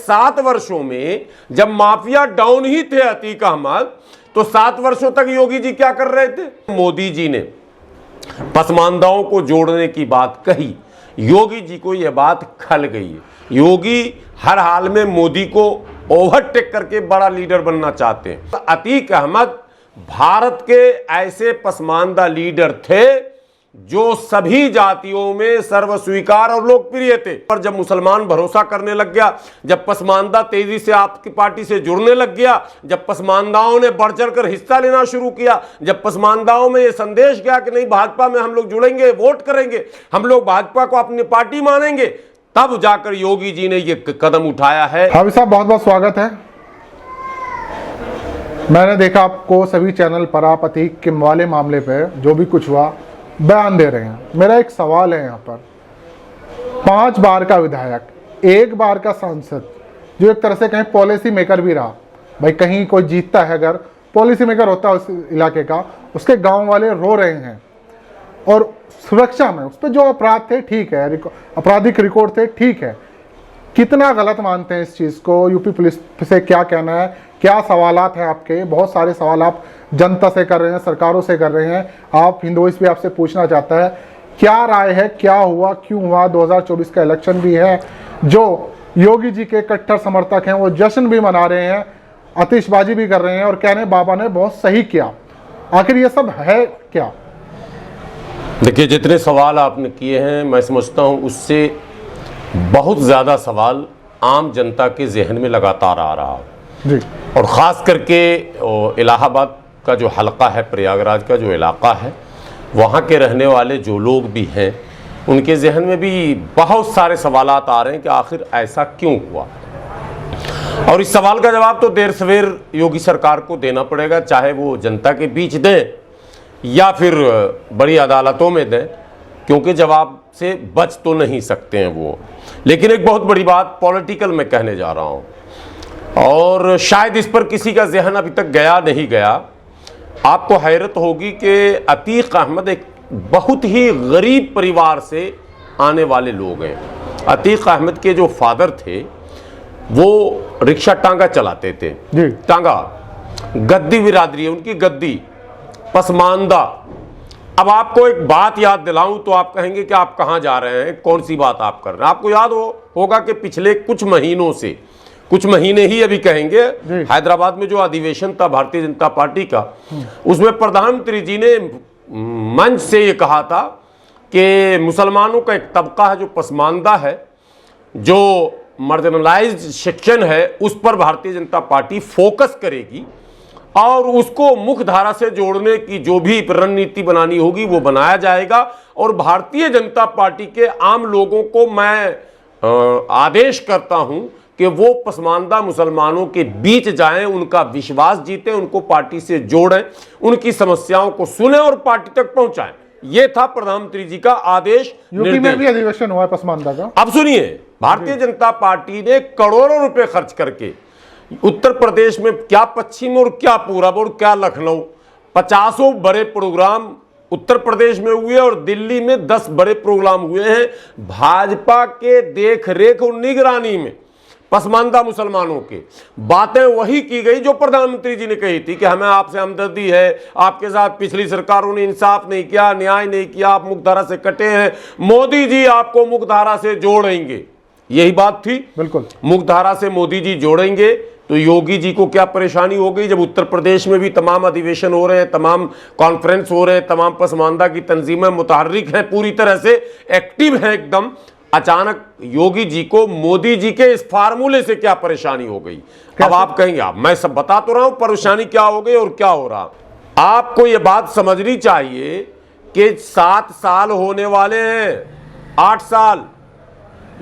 7 वर्षों में जब माफिया डाउन ही थे अतीक अहमद, तो 7 वर्षों तक योगी जी क्या कर रहे थे? मोदी जी ने पसमानदाओं को जोड़ने की बात कही, योगी जी को यह बात खल गई है। योगी हर हाल में मोदी को ओवरटेक करके बड़ा लीडर बनना चाहते हैं। अतीक अहमद भारत के ऐसे पसमानदा लीडर थे जो सभी जातियों में सर्वस्वीकार और लोकप्रिय थे। पर जब मुसलमान भरोसा करने लग गया, जब पसमानदा तेजी से आपकी पार्टी से जुड़ने लग गया, जब पसमानदाओं ने बढ़ चढ़ कर हिस्सा लेना शुरू किया, जब पसमानदाओं में यह संदेश गया कि नहीं भाजपा में हम लोग जुड़ेंगे, वोट करेंगे, हम लोग भाजपा को अपनी पार्टी मानेंगे, तब जाकर योगी जी ने यह कदम उठाया है। हावी साहब, बहुत बहुत स्वागत है। मैंने देखा आपको सभी चैनल पर आप अतीक के वाले मामले पे जो भी कुछ हुआ बयान दे रहे हैं। मेरा एक सवाल है, यहाँ पर 5 बार का विधायक, 1 बार का सांसद, जो एक तरह से कहीं पॉलिसी मेकर भी रहा, भाई कहीं कोई जीतता है, अगर पॉलिसी मेकर होता है उस इलाके का, उसके गांव वाले रो रहे हैं। और सुरक्षा में उस पर जो अपराध थे ठीक है, आपराधिक रिकॉर्ड थे ठीक है, कितना गलत मानते हैं इस चीज़ को? यूपी पुलिस से क्या कहना है, क्या सवालात हैं आपके? बहुत सारे सवाल आप जनता से कर रहे हैं, सरकारों से कर रहे हैं, आप हिंदुइस भी आपसे पूछना चाहता है, क्या राय है, क्या हुआ, क्यों हुआ? 2024 का इलेक्शन भी है, जो योगी जी के कट्टर समर्थक हैं वो जश्न भी मना रहे हैं, आतिशबाजी भी कर रहे हैं और कह रहे हैं बाबा ने बहुत सही किया। आखिर ये सब है क्या? देखिए, जितने सवाल आपने किए हैं, मैं समझता हूं उससे बहुत ज़्यादा सवाल आम जनता के जहन में लगातार आ रहा है जी। और ख़ास करके इलाहाबाद का जो हलका है, प्रयागराज का जो इलाका है, वहाँ के रहने वाले जो लोग भी हैं, उनके जहन में भी बहुत सारे सवालात आ रहे हैं कि आखिर ऐसा क्यों हुआ। और इस सवाल का जवाब तो देर सवेर योगी सरकार को देना पड़ेगा, चाहे वो जनता के बीच दें या फिर बड़ी अदालतों में दें, क्योंकि जवाब से बच तो नहीं सकते हैं वो। लेकिन एक बहुत बड़ी बात पॉलिटिकल में कहने जा रहा हूँ, और शायद इस पर किसी का जहन अभी तक गया नहीं गया। आपको हैरत होगी कि अतीक अहमद एक बहुत ही गरीब परिवार से आने वाले लोग हैं। अतीक अहमद के जो फादर थे वो रिक्शा टांगा चलाते थे, टांगा गद्दी बिरादरी है उनकी, गद्दी पसमानदा। अब आपको एक बात याद दिलाऊं तो आप कहेंगे कि आप कहां जा रहे हैं, कौन सी बात आप कर रहे हैं। आपको याद होगा कि पिछले कुछ महीनों से, कुछ महीने ही अभी कहेंगे, हैदराबाद में जो अधिवेशन था भारतीय जनता पार्टी का, उसमें प्रधानमंत्री जी ने मंच से ये कहा था कि मुसलमानों का एक तबका है जो पसमानदा है, जो मार्जिनलाइज्ड सेक्शन है, उस पर भारतीय जनता पार्टी फोकस करेगी और उसको मुख्य धारा से जोड़ने की जो भी रणनीति बनानी होगी वो बनाया जाएगा। और भारतीय जनता पार्टी के आम लोगों को मैं आदेश करता हूं कि वो पसमानदा मुसलमानों के बीच जाएं, उनका विश्वास जीतें, उनको पार्टी से जोड़ें, उनकी समस्याओं को सुनें और पार्टी तक पहुंचाएं। ये था प्रधानमंत्री जी का आदेश। यूपी में भी अधिवेशन हुआ है पसमानदा का। अब सुनिए, भारतीय जनता पार्टी ने करोड़ों रुपए खर्च करके उत्तर प्रदेश में, क्या पश्चिम और क्या पूरब और क्या लखनऊ, 50 बड़े प्रोग्राम उत्तर प्रदेश में हुए और दिल्ली में 10 बड़े प्रोग्राम हुए हैं भाजपा के देख रेख और निगरानी में। पसमानदा मुसलमानों के बातें वही की गई जो प्रधानमंत्री जी ने कही थी कि हमें आपसे हमदर्दी है, आपके साथ पिछली सरकारों ने इंसाफ नहीं किया, न्याय नहीं किया, आप मुख्यधारा से कटे हैं, मोदी जी आपको मुख्यधारा से जोड़ेंगे। यही बात थी, बिल्कुल। मुख्यधारा से मोदी जी जोड़ेंगे तो योगी जी को क्या परेशानी हो गई जब उत्तर प्रदेश में भी तमाम अधिवेशन हो रहे हैं, तमाम कॉन्फ्रेंस हो रहे हैं, तमाम पसमानदा की तंजीमें मुतहर्रिक हैं, पूरी तरह से एक्टिव हैं एकदम। अचानक योगी जी को मोदी जी के इस फार्मूले से क्या परेशानी हो गई? अब आप कहेंगे, आप मैं सब बता तो रहा हूं परेशानी क्या हो गई और क्या हो रहा। आपको यह बात समझनी चाहिए कि 7 साल होने वाले हैं, 8 साल।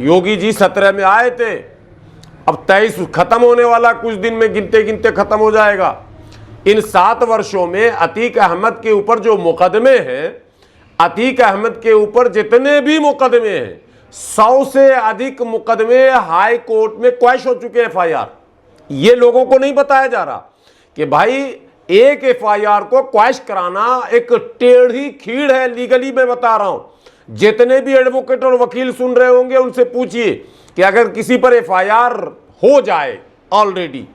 योगी जी 17 में आए थे, अब 23 खत्म होने वाला, कुछ दिन में गिनते गिनते खत्म हो जाएगा। इन 7 वर्षों में अतीक अहमद के ऊपर जो मुकदमे हैं, अतीक अहमद के ऊपर जितने भी मुकदमे हैं, 100 से अधिक मुकदमे हाई कोर्ट में क्वैश हो चुके हैं, FIR। ये लोगों को नहीं बताया जा रहा कि भाई एक FIR को क्वैश कराना एक टेढ़ी खीड़ है। लीगली मैं बता रहा हूं, जितने भी एडवोकेट और वकील सुन रहे होंगे उनसे पूछिए कि अगर किसी पर FIR हो जाए ऑलरेडी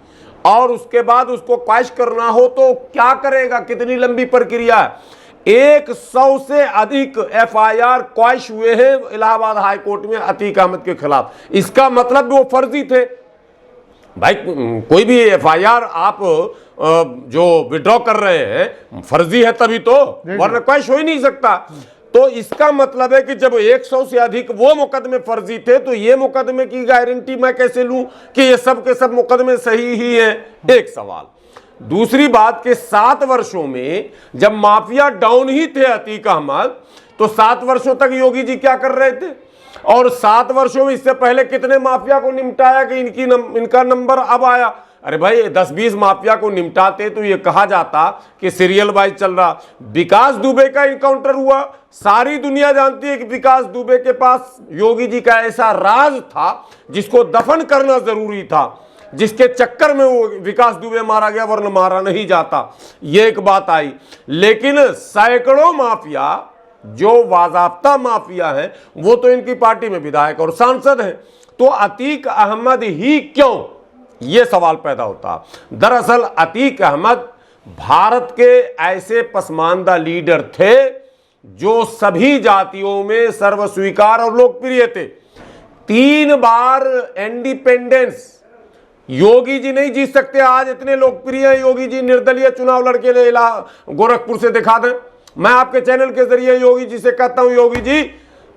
और उसके बाद उसको क्वैश करना हो तो क्या करेगा, कितनी लंबी प्रक्रिया है। 100 से अधिक एफआईआर क्वैश हुए हैं इलाहाबाद हाई कोर्ट में अतीक अहमद के खिलाफ। इसका मतलब वो फर्जी थे भाई। कोई भी एफआईआर आप जो विड्रॉ कर रहे हैं फर्जी है तभी तो, वरना क्वैश हो ही नहीं सकता। तो इसका मतलब है कि जब 100 से अधिक वो मुकदमे फर्जी थे तो ये मुकदमे की गारंटी मैं कैसे लूं कि ये सब के सब मुकदमे सही ही हैं? एक सवाल। दूसरी बात कि 7 वर्षों में जब माफिया डाउन ही थे अतीक अहमद, तो 7 वर्षों तक योगी जी क्या कर रहे थे? और 7 वर्षों में इससे पहले कितने माफिया को निपटाया कि इनका नंबर अब आया? अरे भाई 10-20 माफिया को निपटाते तो ये कहा जाता कि सीरियल वाइज चल रहा। विकास दुबे का इनकाउंटर हुआ, सारी दुनिया जानती है कि विकास दुबे के पास योगी जी का ऐसा राज था जिसको दफन करना जरूरी था, जिसके चक्कर में वो विकास दुबे मारा गया, वरना मारा नहीं जाता। ये एक बात आई। लेकिन सैकड़ों माफिया जो बाज़ाब्ता माफिया हैं वो तो इनकी पार्टी में विधायक और सांसद हैं, तो अतीक अहमद ही क्यों, ये सवाल पैदा होता। दरअसल अतीक अहमद भारत के ऐसे पसमानदा लीडर थे जो सभी जातियों में सर्वस्वीकार और लोकप्रिय थे। 3 बार इंडिपेंडेंस योगी जी नहीं जीत सकते। आज इतने लोकप्रिय हैं योगी जी, निर्दलीय चुनाव लड़के ले गोरखपुर से दिखा दें। मैं आपके चैनल के जरिए योगी जी से कहता हूं, योगी जी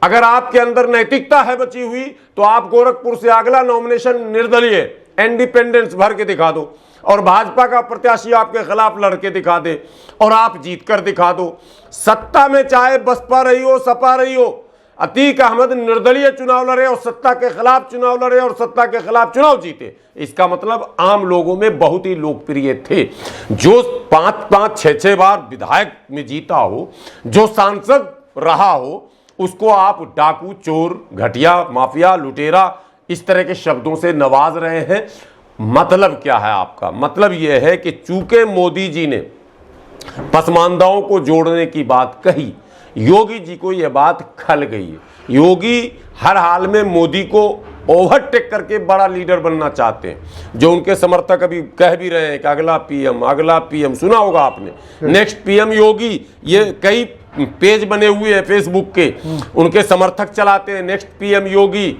अगर आपके अंदर नैतिकता है बची हुई तो आप गोरखपुर से अगला नॉमिनेशन निर्दलीय इंडिपेंडेंस भर के दिखा दो और भाजपा का प्रत्याशी आपके खिलाफ लड़के दिखा दे और आप जीत कर दिखा दो। सत्ता में चाहे बसपा रही हो सपा रही हो, अतीक अहमद निर्दलीय चुनाव लड़े और सत्ता के खिलाफ चुनाव लड़े और सत्ता के खिलाफ चुनाव जीते। इसका मतलब आम लोगों में बहुत ही लोकप्रिय थे। जो 5-5, 6-6 बार विधायक में जीता हो, जो सांसद रहा हो, उसको आप डाकू, चोर, घटिया, माफिया, लुटेरा इस तरह के शब्दों से नवाज रहे हैं। मतलब क्या है आपका? मतलब यह है कि चूंकि मोदी जी ने पसमानदाओं को जोड़ने की बात कही, योगी जी को यह बात खल गई है। योगी हर हाल में मोदी को ओवरटेक करके बड़ा लीडर बनना चाहते हैं। जो उनके समर्थक अभी कह भी रहे हैं कि अगला पीएम, सुना होगा आपने, नेक्स्ट पीएम योगी, ये कई पेज बने हुए हैं फेसबुक के, उनके समर्थक चलाते हैं नेक्स्ट पीएम योगी।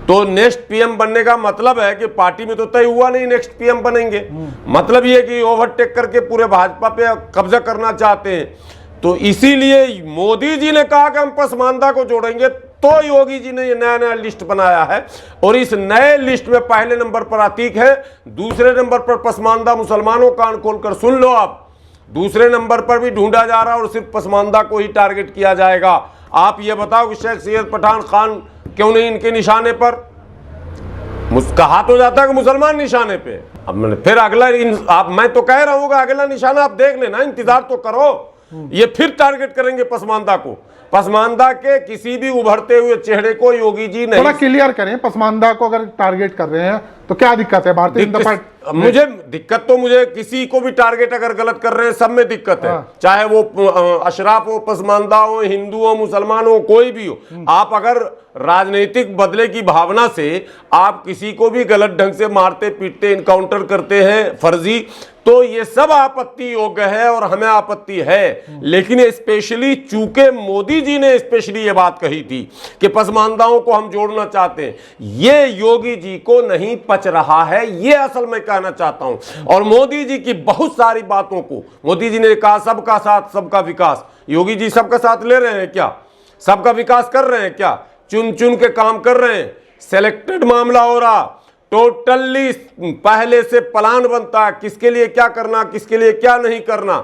तो नेक्स्ट पीएम बनने का मतलब है कि पार्टी में तो तय हुआ नहीं नेक्स्ट पीएम बनेंगे, मतलब ये कि ओवरटेक करके पूरे भाजपा पे कब्जा करना चाहते हैं। तो इसीलिए मोदी जी ने कहा कि हम पसमानदा को जोड़ेंगे, तो योगी जी ने ये नया लिस्ट बनाया है और इस नए लिस्ट में पहले नंबर पर अतीक है, दूसरे नंबर पर पसमानदा मुसलमानों, कान खोलकर सुन लो आप, दूसरे नंबर पर भी ढूंढा जा रहा है और सिर्फ पसमानदा को ही टारगेट किया जाएगा। आप ये बताओ कि शेख सैयद पठान खान क्यों नहीं इनके निशाने पर? कहा तो जाता है कि मुसलमान निशाने पे। अब मैंने फिर अगला मैं तो कह रहा हूँ अगला निशाना आप देख लेना, इंतजार तो करो। ये फिर टारगेट करेंगे पसमानदा को। पसमानदा के किसी भी उभरते हुए चेहरे को योगी जी नहीं, थोड़ा क्लियर करें, पसमानदा को अगर टारगेट कर रहे हैं तो क्या दिक्कत है? भारतीय जनता पार्टी मुझे दिक्कत तो मुझे किसी को भी टारगेट अगर गलत कर रहे हैं सब में दिक्कत है, चाहे वो अशराफ हो, पसमानदा हो, हिंदू हो, मुसलमान हो, कोई भी हो। आप अगर राजनीतिक बदले की भावना से आप किसी को भी गलत ढंग से मारते पीटते इनकाउंटर करते हैं फर्जी, तो ये सब आपत्ति योग्य है और हमें आपत्ति है। लेकिन स्पेशली चूंकि मोदी जी ने स्पेशली ये बात कही थी कि पसमानदाओं को हम जोड़ना चाहते हैं, ये योगी जी को नहीं पच रहा है, ये असल में कहना चाहता हूं। और मोदी जी की बहुत सारी बातों को, मोदी जी ने कहा सबका साथ सबका विकास, योगी जी सबका साथ ले रहे हैं क्या? सबका विकास कर रहे हैं क्या? चुन चुन के काम कर रहे हैं? सिलेक्टेड मामला हो रहा, टोटली पहले से प्लान बनता है किसके लिए क्या करना, किसके लिए क्या नहीं करना।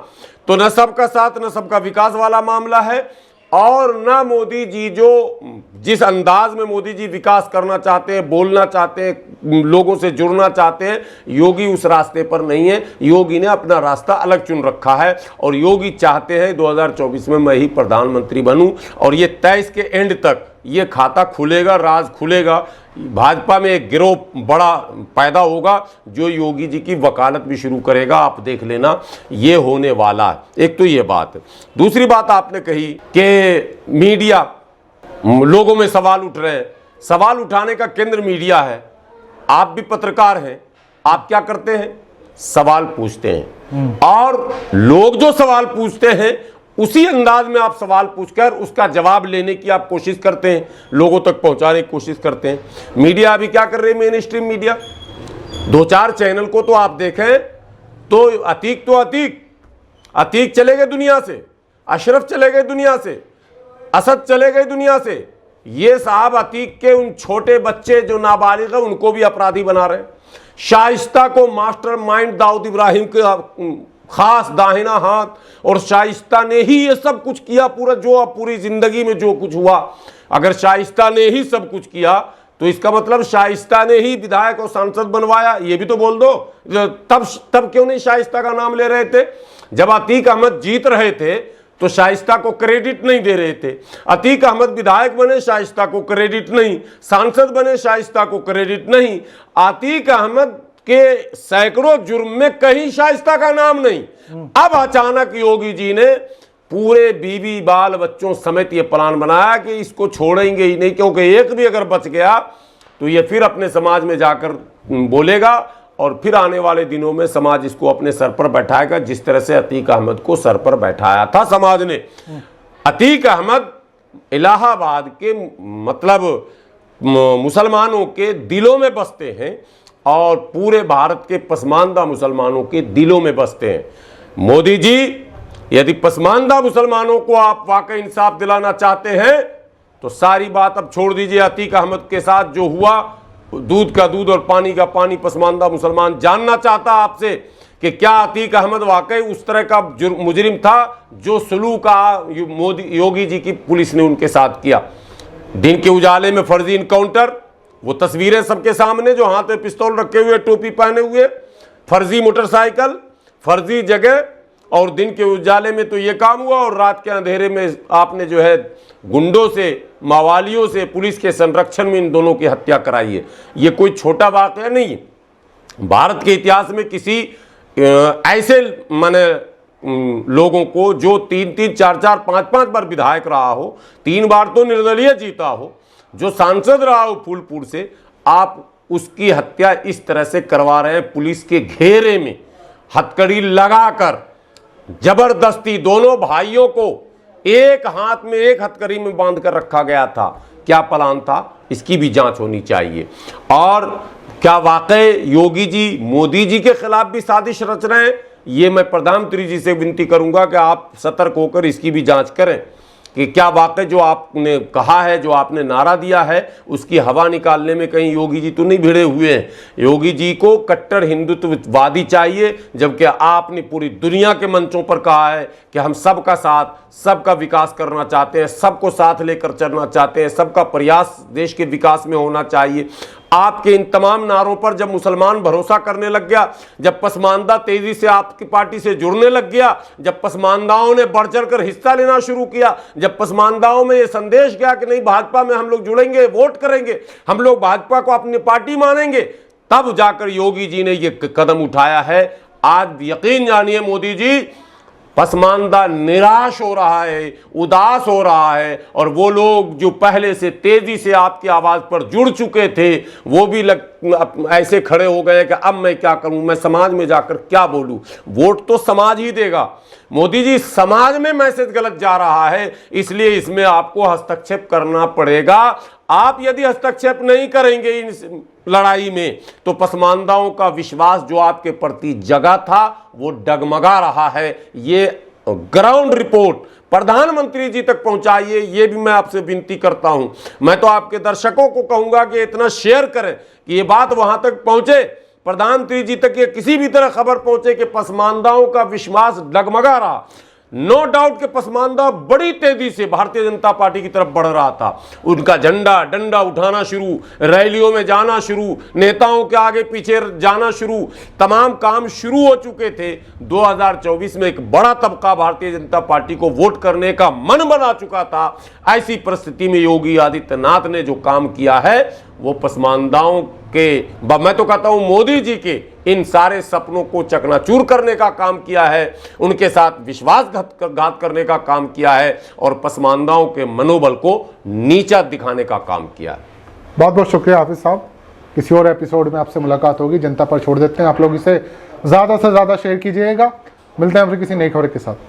तो न सबका साथ न सबका विकास वाला मामला है और न मोदी जी जिस अंदाज में मोदी जी विकास करना चाहते हैं, बोलना चाहते हैं, लोगों से जुड़ना चाहते हैं, योगी उस रास्ते पर नहीं है। योगी ने अपना रास्ता अलग चुन रखा है और योगी चाहते हैं 2024 में मैं ही प्रधानमंत्री बनूं और ये 23 के एंड तक ये खाता खुलेगा, राज खुलेगा। भाजपा में एक गिरोह बड़ा पैदा होगा जो योगी जी की वकालत भी शुरू करेगा, आप देख लेना, ये होने वाला है। एक तो ये बात। दूसरी बात आपने कही कि मीडिया, लोगों में सवाल उठ रहे हैं, सवाल उठाने का केंद्र मीडिया है। आप भी पत्रकार हैं, आप क्या करते हैं, सवाल पूछते हैं, और लोग जो सवाल पूछते हैं उसी अंदाज में आप सवाल पूछकर उसका जवाब लेने की आप कोशिश करते हैं, लोगों तक पहुंचाने की कोशिश करते हैं। मीडिया अभी क्या कर रही है, मेन स्ट्रीम मीडिया, 2-4 चैनल को तो आप देखें तो अतीक चले गए दुनिया से, अशरफ चले गए दुनिया से, असद चले गए दुनिया से। ये साहब अतीक के उन छोटे बच्चे जो नाबालिग है उनको भी अपराधी बना रहे हैं। शाइस्ता को मास्टरमाइंड दाऊद इब्राहिम के खास दाहिना हाथ, और शाइस्ता ने ही ये सब कुछ किया, पूरी जिंदगी में जो कुछ हुआ, अगर शाइस्ता ने ही सब कुछ किया तो इसका मतलब शाइस्ता ने ही विधायक और सांसद बनवाया, ये भी तो बोल दो। तब क्यों नहीं शाइस्ता का नाम ले रहे थे? जब अतीक अहमद जीत रहे थे तो शाइस्ता को क्रेडिट नहीं दे रहे थे। अतीक अहमद विधायक बने, शाइस्ता को क्रेडिट नहीं, सांसद बने, शाइस्ता को क्रेडिट नहीं। अतीक अहमद के सैकड़ों जुर्म में कहीं शाइस्ता का नाम नहीं। अब अचानक योगी जी ने पूरे बीवी बाल बच्चों समेत ये प्लान बनाया कि इसको छोड़ेंगे ही नहीं, क्योंकि एक भी अगर बच गया तो ये फिर अपने समाज में जाकर बोलेगा और फिर आने वाले दिनों में समाज इसको अपने सर पर बैठाएगा, जिस तरह से अतीक अहमद को सर पर बैठाया था समाज ने। अतीक अहमद इलाहाबाद के मतलब मुसलमानों के दिलों में बसते हैं और पूरे भारत के पसमानदा मुसलमानों के दिलों में बसते हैं। मोदी जी, यदि पसमानदा मुसलमानों को आप वाकई इंसाफ दिलाना चाहते हैं तो सारी बात अब छोड़ दीजिए। अतीक अहमद के साथ जो हुआ, दूध का दूध और पानी का पानी, पसमानदा मुसलमान जानना चाहता आपसे कि क्या अतीक अहमद वाकई उस तरह का मुजरिम था जो सलूक योगी जी की पुलिस ने उनके साथ किया। दिन के उजाले में फर्जी इनकाउंटर, वो तस्वीरें सबके सामने, जो हाथ में पिस्तौल रखे हुए, टोपी पहने हुए, फर्जी मोटरसाइकिल, फर्जी जगह, और दिन के उजाले में तो ये काम हुआ, और रात के अंधेरे में आपने जो है गुंडों से, मावालियों से, पुलिस के संरक्षण में इन दोनों की हत्या कराई है। ये कोई छोटा वाकया नहीं है। भारत के इतिहास में किसी ऐसे माने लोगों को जो 3-3, 4-4, 5-5 बार विधायक रहा हो, 3 बार तो निर्दलीय जीता हो, जो सांसद रहा हो फूलपुर से, आप उसकी हत्या इस तरह से करवा रहे हैं, पुलिस के घेरे में हथकड़ी लगाकर जबरदस्ती। दोनों भाइयों को एक हाथ में एक हथकड़ी में बांध कर रखा गया था। क्या प्लान था, इसकी भी जांच होनी चाहिए। और क्या वाकई योगी जी मोदी जी के खिलाफ भी साजिश रच रहे हैं? ये मैं प्रधानमंत्री जी से विनती करूंगा कि आप सतर्क होकर इसकी भी जांच करें कि क्या वाकई जो आपने कहा है, जो आपने नारा दिया है, उसकी हवा निकालने में कहीं योगी जी तो नहीं भिड़े हुए हैं। योगी जी को कट्टर हिंदुत्ववादी चाहिए, जबकि आपने पूरी दुनिया के मंचों पर कहा है कि हम सबका साथ, सबका विकास करना चाहते हैं, सबको साथ लेकर चलना चाहते हैं, सबका प्रयास देश के विकास में होना चाहिए। आपके इन तमाम नारों पर जब मुसलमान भरोसा करने लग गया, जब पसमानदा तेजी से आपकी पार्टी से जुड़ने लग गया, जब पसमानदाओं ने बढ़ चढ़कर हिस्सा लेना शुरू किया, जब पसमानदाओं में यह संदेश गया कि नहीं भाजपा में हम लोग जुड़ेंगे, वोट करेंगे, हम लोग भाजपा को अपनी पार्टी मानेंगे, तब जाकर योगी जी ने यह कदम उठाया है। आज यकीन जानिए मोदी जी, पसमानदा निराश हो रहा है, उदास हो रहा है, और वो लोग जो पहले से तेजी से आपकी आवाज पर जुड़ चुके थे, वो भी ऐसे खड़े हो गए कि अब मैं क्या करूं, मैं समाज में जाकर क्या बोलूं। वोट तो समाज ही देगा। मोदी जी, समाज में मैसेज गलत जा रहा है, इसलिए इसमें आपको हस्तक्षेप करना पड़ेगा। आप यदि हस्तक्षेप नहीं करेंगे इस लड़ाई में, तो पसमानदाओं का विश्वास जो आपके प्रति जगा था वो डगमगा रहा है। ये ग्राउंड रिपोर्ट प्रधानमंत्री जी तक पहुंचाइए, ये भी मैं आपसे विनती करता हूं। मैं तो आपके दर्शकों को कहूंगा कि इतना शेयर करें कि ये बात वहां तक पहुंचे, प्रधानमंत्री जी तक ये किसी भी तरह खबर पहुंचे कि पसमानदाओं का विश्वास डगमगा रहा। नो डाउट के पसमानदा बड़ी तेजी से भारतीय जनता पार्टी की तरफ बढ़ रहा था। उनका झंडा डंडा उठाना शुरू, रैलियों में जाना शुरू, नेताओं के आगे पीछे जाना शुरू, तमाम काम शुरू हो चुके थे। 2024 में एक बड़ा तबका भारतीय जनता पार्टी को वोट करने का मन बना चुका था। ऐसी परिस्थिति में योगी आदित्यनाथ ने जो काम किया है वो पसमानदाओं के, मैं तो कहता हूं मोदी जी के इन सारे सपनों को चकनाचूर करने का काम किया है, उनके साथ विश्वासघात करने का काम किया है, और पसमानदाओं के मनोबल को नीचा दिखाने का काम किया है। बहुत बहुत शुक्रिया हाफिज साहब। किसी और एपिसोड में आपसे मुलाकात होगी। जनता पर छोड़ देते हैं, आप लोग इसे ज़्यादा से ज़्यादा शेयर कीजिएगा। मिलते हैं फिर किसी नई खबर के साथ।